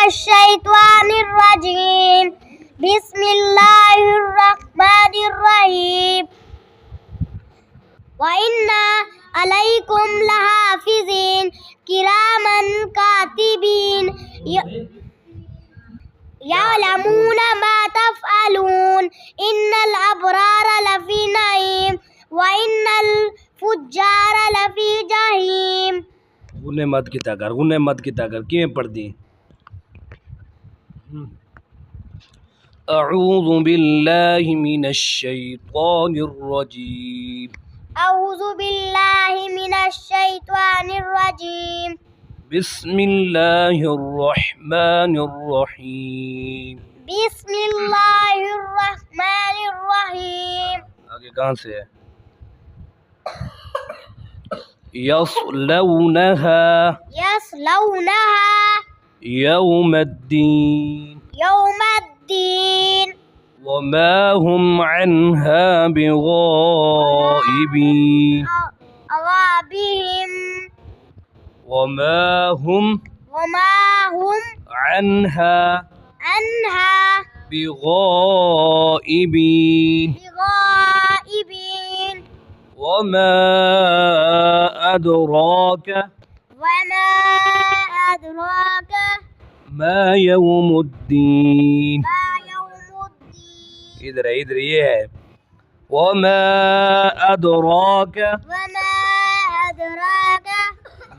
الشيطان الرجيم. بسم الله الرحمن الرحيم. وإن عليكم لحافظين كراما كاتبين يعلمون ما تفعلون. إن الأبرار لفي نعيم وإن الفجار لفي جحيم. गुने मत की ताकर किवें पढ़दी أعوذ بالله من الشيطان الرجيم. أعوذ بالله من الشيطان الرجيم. بسم الله الرحمن الرحيم. بسم الله الرحمن الرحيم. आगे कहाँ से है? यस्लौनहा यौम الدين وما هم عنها بغائبين وما هم عنها بغائبين وما أدراك ما يوم الدين. इधर ये है وما أدراك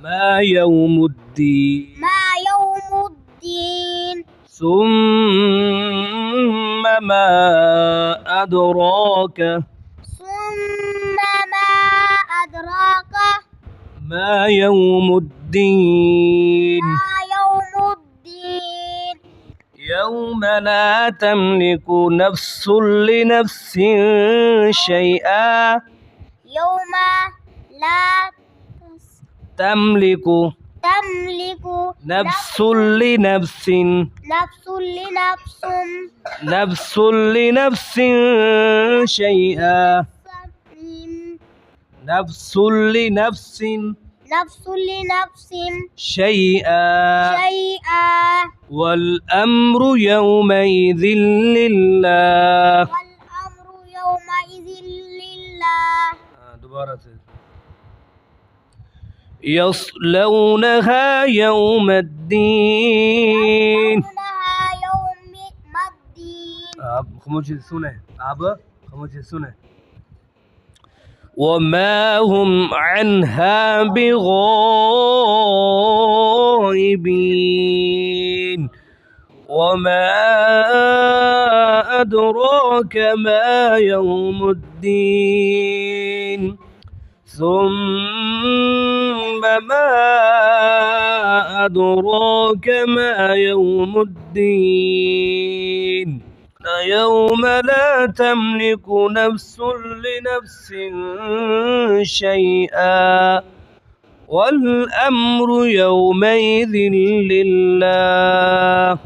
ما يوم الدين ثم ما أدراك ما يوم الدين يوم لا تملك نفس لنفس شيئا يوم لا تملك نفس لنفس شيئا نفس لنفس شيئا والأمر يومئذ لله. دوبارة يصلونها يوم الدين. आप खामोशी सुने وما هم عنها بغائبين وما أدراك ما يوم الدين ثم ما أدراك ما يوم الدين يوم لا تملك نفس لنفس شيئا والأمر يومئذ لله.